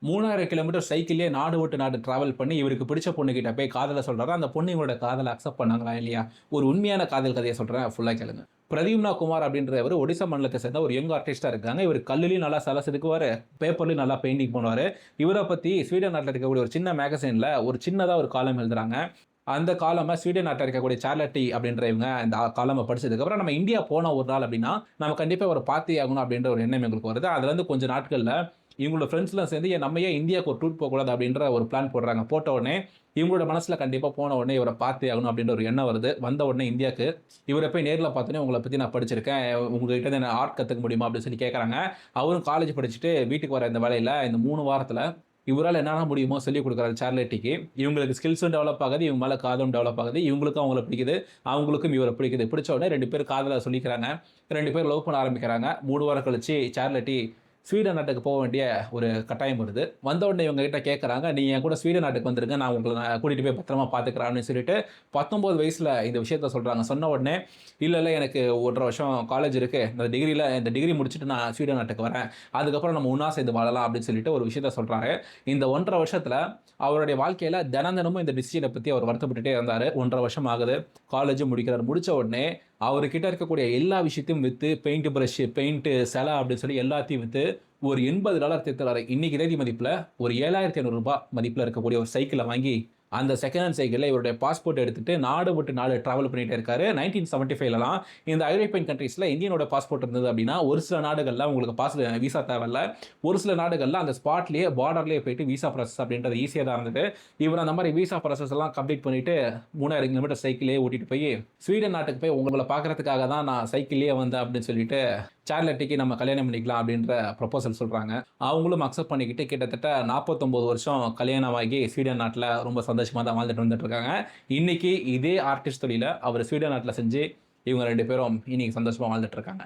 3000 kilometre சைக்கிள்லேயே நாடு விட்டு நாடு டிராவல் பண்ணி இவருக்கு பிடிச்ச பொண்ணுகிட்ட போய் காதலை சொல்றாரு. அந்த பொண்ணு இவரோட காதலை அக்செப்ட் பண்ணாங்களா இல்லையா? ஒரு உண்மையான காதல் கதையை சொல்றேன், ஃபுல்லா கேளுங்க. பிரதீம்னா குமார் அப்படின்றவர் ஒடிசா மாநிலத்தை சேர்ந்த ஒரு யங் ஆர்டிஸ்டா இருக்காங்க. இவர் கல்லுலையும் நல்லா சிலை செதுக்குவாரு, பேப்பர்லையும் நல்லா பெயிண்டிங் பண்ணுவாரு. இவரை பத்தி ஸ்வீடன் நாட்டில் இருக்கக்கூடிய ஒரு சின்ன மேகசின்ல ஒரு சின்னதா ஒரு காலம் எழுதுறாங்க. அந்த காலமா ஸ்வீடன் நாட்டில் இருக்கக்கூடிய சார்லட்டி அப்படின்ற இவங்க இந்த காலமை படிச்சதுக்கப்புறம் நம்ம இந்தியா போன ஒரு நாள் அப்படின்னா நம்ம கண்டிப்பாக ஒரு பார்த்தே ஆகணும் அப்படின்ற ஒரு எண்ணம் எங்களுக்கு வருது. அதுலேருந்து கொஞ்சம் நாட்களில் இவங்களோட ஃப்ரெண்ட்ஸ்லாம் சேர்ந்து நம்ம ஏன் இந்தியாவுக்கு ஒரு டூர் போகக்கூடாது அப்படின்ற ஒரு பிளான் போடுறாங்க. போட்ட உடனே இவங்களோட மனசில் கண்டிப்பாக போன உடனே இவரை பார்த்தே ஆகணும் அப்படின்ற ஒரு எண்ணம் வருது. வந்த உடனே இந்தியாவுக்கு இவரை போய் நேரில் பார்த்தோன்னே உங்களை பற்றி நான் படிச்சிருக்கேன், உங்ககிட்ட என்ன ஆர்ட் கற்றுக்க முடியுமா அப்படின்னு சொல்லி கேட்குறாங்க. அவரும் காலேஜ் படிச்சுட்டு வீட்டுக்கு வர இந்த வேலையில் இந்த 3 வாரத்தில் இவரால் என்னென்ன முடியுமோ சொல்லிக் கொடுக்குறாரு சார்லட்டிக்கு. இவங்களுக்கு ஸ்கில்ஸும் டெவலப் ஆகுது, இவங்க மேலே காதலும் டெவலப் ஆகுது. இவங்களுக்கும் அவங்கள பிடிக்குது, அவங்களுக்கும் இவரை பிடிக்குது. பிடிச்ச உடனே 2 பேர் காதலை சொல்லிக்கிறாங்க. 2 பேர் லவ் பண்ண ஆரம்பிக்கிறாங்க. 3 வாரம் கழிச்சு சார்லட்டி ஸ்வீடன் நாட்டுக்கு போக வேண்டிய ஒரு கட்டாயம் வருது. வந்த உடனே இவங்க கிட்ட கேட்குறாங்க, நீ என் கூட ஸ்வீடன் நாட்டுக்கு வந்துருங்க, நான் உங்களை கூட்டிகிட்டு போய் பத்திரமா பார்த்துக்கிறேன் அப்படின்னு சொல்லிட்டு 19 வயசில் இந்த விஷயத்த சொல்கிறாங்க. சொன்ன உடனே இல்லை எனக்கு 1.5 வருஷம் காலேஜ் இருக்குது, இந்த டிகிரி முடிச்சுட்டு நான் ஸ்வீடன் நாட்டுக்கு வரேன், அதுக்கப்புறம் நம்ம ஒன்றா சேர்ந்து வாழலாம் அப்படின்னு சொல்லிட்டு ஒரு விஷயத்த சொல்கிறாரு. இந்த 1.5 வருஷத்தில் அவருடைய வாழ்க்கையில் தினமும் இந்த டிசிஷனை பற்றி அவர் வருத்தப்பட்டுட்டே இருந்தார். 1.5 வருஷம் ஆகுது, காலேஜும் முடிக்கிறார். முடித்த உடனே அவர்கிட்ட இருக்கக்கூடிய எல்லா விஷயத்தையும் விற்று, பெயிண்ட் ப்ரஷ், பெயிண்ட்டு, சிலை அப்படின்னு சொல்லி எல்லாத்தையும் விற்று ஒரு $80 தேர்த்துறாரு. இன்னைக்கு தேதி மதிப்பில் ஒரு $7,500 மதிப்பில் இருக்கக்கூடிய ஒரு சைக்கிளை வாங்கி அந்த செகண்ட் ஹேண்ட் சைக்கிளில் இவருடைய பாஸ்போர்ட் எடுத்துட்டு நாடு விட்டு நாடு ட்ராவல் பண்ணிகிட்டே இருக்காரு. 1975லாம் இந்த ஐரோப்பியன் கண்ட்ரீஸில் இந்தியனோட பாஸ்போர்ட் இருந்தது அப்படின்னா ஒரு சில நாடுகளில் உங்களுக்கு வீசா தேவையில்ல, ஒரு சில நாடுகளில் அந்த ஸ்பாட்லேயே பார்டர்லேயே போயிட்டு வீசா ப்ராசஸ் அப்படின்றது ஈஸியாக தான் இருந்தது. இவர் அந்த மாதிரி வீசா ப்ராசஸ் எல்லாம் கம்ப்ளீட் பண்ணிட்டு 3000 கிலோமீட்டர் சைக்கிளே ஓட்டிட்டு போய் ஸ்வீடன் நாட்டுக்கு போய் உங்களை பார்க்கறதுக்காக தான் நான் சைக்கிள்லேயே வந்தேன் அப்படின்னு சொல்லிட்டு சார்லட்டிக்கு நம்ம கல்யாணம் பண்ணிக்கலாம் அப்படின்ற ப்ரொபோசல் சொல்கிறாங்க. அவங்களும் அக்செப்ட் பண்ணிக்கிட்டு கிட்டத்தட்ட 49 வருஷம் கல்யாணமாகி ஸ்வீடன் நாட்டில் ரொம்ப சந்தோஷமாக தான் வாழ்ந்துட்டு வந்துட்டு இருக்காங்க. இன்றைக்கி இதே ஆர்டிஸ்ட் தொழிலை அவர் ஸ்வீடன் நாட்டில் செஞ்சு இவங்க 2 பேரும் இன்னைக்கு சந்தோஷமாக வாழ்ந்துட்டு இருக்காங்க.